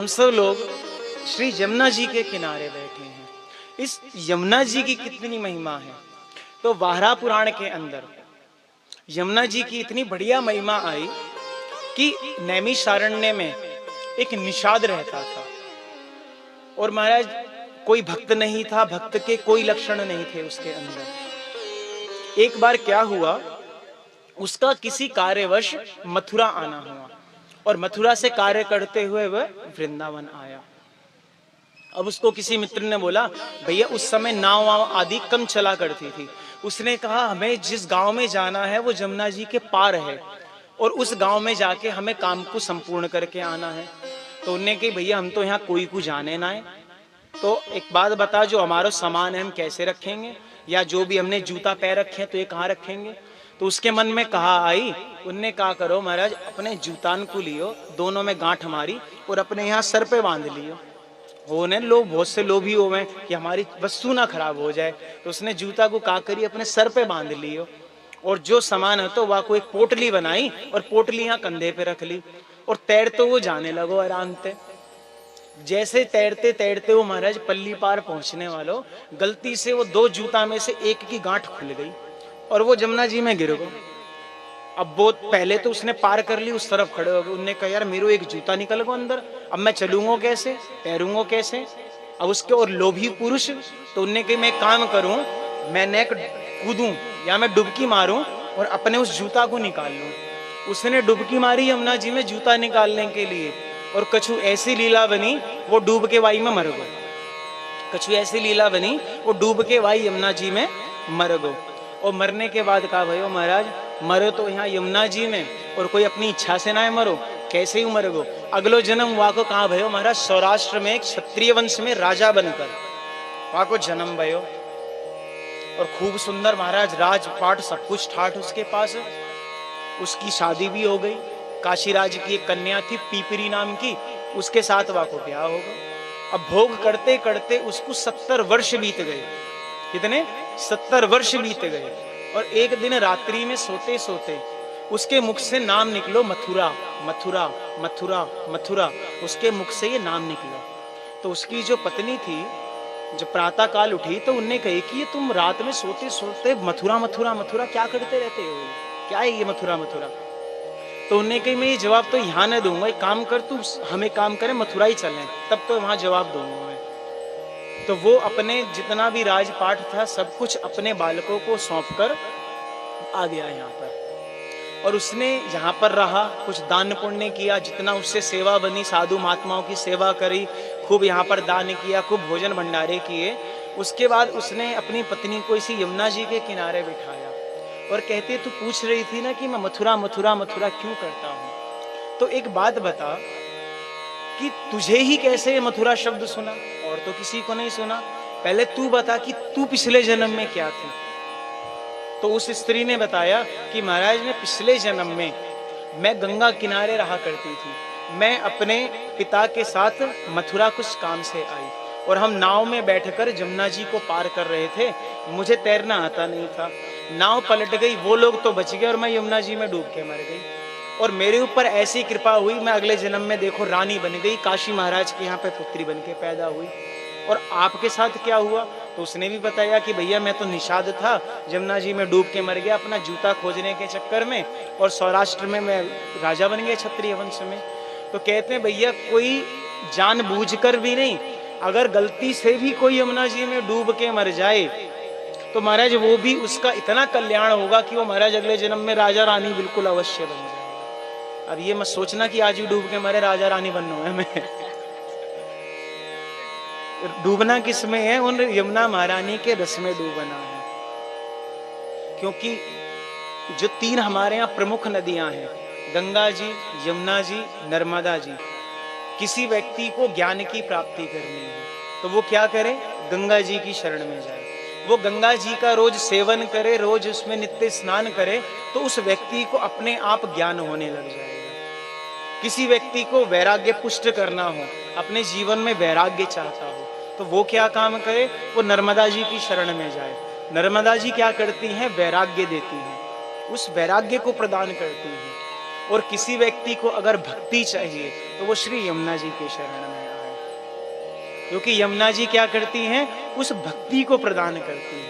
हम सब लोग श्री यमुना जी के किनारे बैठे हैं। इस यमुना जी की कितनी महिमा है। तो वाहरा पुराण के अंदर यमुना जी की इतनी बढ़िया महिमा आई कि नैमिषारण्य में एक निषाद रहता था और महाराज कोई भक्त नहीं था, भक्त के कोई लक्षण नहीं थे उसके अंदर। एक बार क्या हुआ, उसका किसी कार्यवश मथुरा आना हुआ और मथुरा से कार्य करते हुए वह वृंदावन आया। अब उसको किसी मित्र ने बोला, भैया उस समय नाव आदि कम चला करती थी। उसने कहा हमें जिस गांव में जाना है वो जमुना जी के पार है और उस गांव में जाके हमें काम को संपूर्ण करके आना है। तो उन्होंने कही भैया हम तो यहाँ कोई को जाने ना है, तो एक बात बता, जो हमारा सामान है हम कैसे रखेंगे, या जो भी हमने जूता पैर रखे हैं तो ये कहाँ रखेंगे। तो उसके मन में कहा आई, उनने कहा करो महाराज अपने जूतान को लियो, दोनों में गांठ हमारी और अपने यहाँ सर पे बांध लियो। होने लोग बहुत से लोभी हो गए कि हमारी वस्तु ना खराब हो जाए, तो उसने जूता को का करी अपने सर पे बांध लियो और जो सामान है तो वह को एक पोटली बनाई और पोटली यहाँ कंधे पे रख ली और तैर तो वो जाने लगो आराम से। जैसे तैरते तैरते वो महाराज पल्ली पार पहुंचने वालों, गलती से वो दो जूता में से एक की गांठ खुल गई और वो जमुना जी में गिर गो। अब वो पहले तो उसने पार कर ली, उस तरफ खड़े हो गए। उनने कहा यार मेरे एक जूता निकल गो अंदर, अब मैं चलूंगा कैसे, तैरूंगा कैसे। अब उसके और लोभी पुरुष, तो उनने कहा मैं काम करूं, मैं नेक कूदूं या मैं डुबकी मारूं और अपने उस जूता को निकाल लूं। उसने डुबकी मारी यमुना जी में जूता निकालने के लिए और कछु ऐसी लीला बनी वो डूब के वाई में मर गो। कछु ऐसी लीला बनी वो डूब के वाई यमुना जी में मर गो। और मरने के बाद कहा भयो महाराज मरो तो यहाँ यमुना जी में और कोई अपनी इच्छा से ना मरो, कैसे ही मर गो। अगलो जन्म वहां को कहा भयो महाराज सौराष्ट्र में एक क्षत्रिय वंश में राजा बनकर वहां को जन्म भयो और खूब सुंदर महाराज राजपाट सब कुछ ठाठ उसके पास। उसकी शादी भी हो गई, काशीराज की एक कन्या थी पीपरी नाम की, उसके साथ वहां को ब्याह हो गया। अब भोग करते करते उसको 70 वर्ष बीत गए। कितने? 70 वर्ष बीत गए। और एक दिन रात्रि में सोते सोते उसके मुख से नाम निकलो मथुरा मथुरा मथुरा मथुरा, उसके मुख से ये नाम निकला। तो उसकी जो पत्नी थी, जब प्रातः काल उठी तो उनने कही कि ये तुम रात में सोते सोते मथुरा मथुरा मथुरा क्या करते रहते हो, क्या है ये मथुरा मथुरा। तो उनने कही मैं ये जवाब तो यहाँ न दूंगा, एक काम कर तू हमें काम करे मथुरा ही चलें, तब तो वहां जवाब दूंगा मैं। तो वो अपने जितना भी राजपाट था सब कुछ अपने बालकों को सौंपकर आ गया यहाँ पर और उसने यहाँ पर रहा, कुछ दान पुण्य किया, जितना उससे सेवा बनी, साधु महात्माओं की सेवा करी, खूब यहाँ पर दान किया, खूब भोजन भंडारे किए। उसके बाद उसने अपनी पत्नी को इसी यमुना जी के किनारे बिठाया और कहते तू पूछ रही थी ना कि मैं मथुरा मथुरा मथुरा क्यों करता हूँ, तो एक बात बता कि तुझे ही कैसे मथुरा शब्द सुना और तो किसी को नहीं सुना। पहले तू बता कि तू पिछले जन्म में क्या थी। तो उस स्त्री ने बताया कि महाराज मैं पिछले जन्म में मैं गंगा किनारे रहा करती थी, मैं अपने पिता के साथ मथुरा कुछ काम से आई और हम नाव में बैठकर यमुना जी को पार कर रहे थे। मुझे तैरना आता नहीं था, नाव पलट गई, वो लोग तो बच गए और मैं यमुना जी में डूब के मर गई। और मेरे ऊपर ऐसी कृपा हुई, मैं अगले जन्म में देखो रानी बन गई, काशी महाराज के यहाँ पे पुत्री बन के पैदा हुई। और आपके साथ क्या हुआ? तो उसने भी बताया कि भैया मैं तो निषाद था, यमुना जी में डूब के मर गया अपना जूता खोजने के चक्कर में, और सौराष्ट्र में मैं राजा बन गया क्षत्रिय वंश में। तो कहते हैं भैया कोई जानबूझकर भी नहीं, अगर गलती से भी कोई यमुना जी में डूब के मर जाए तो महाराज वो भी उसका इतना कल्याण होगा कि वो महाराज अगले जन्म में राजा रानी बिल्कुल अवश्य बन जाए। अब ये मत सोचना कि आज भी डूब के मरे राजा रानी बनना है हमें। डूबना किस में है? उन यमुना महारानी के रस में डूबना है। क्योंकि जो 3 हमारे यहाँ प्रमुख नदियां हैं, गंगा जी, यमुना जी, नर्मदा जी, किसी व्यक्ति को ज्ञान की प्राप्ति करनी है तो वो क्या करे? गंगा जी की शरण में जाए। वो गंगा जी का रोज सेवन करे, रोज उसमें नित्य स्नान करे, तो उस व्यक्ति को अपने आप ज्ञान होने लग जाएगा। किसी व्यक्ति को वैराग्य पुष्ट करना हो, अपने जीवन में वैराग्य चाहता हो, तो वो क्या काम करे? वो नर्मदा जी की शरण में जाए। नर्मदा जी क्या करती हैं? वैराग्य देती हैं, उस वैराग्य को प्रदान करती हैं। और किसी व्यक्ति को अगर भक्ति चाहिए तो वो श्री यमुना जी के शरण में आए, क्योंकि यमुना जी क्या करती हैं, उस भक्ति को प्रदान करती हैं।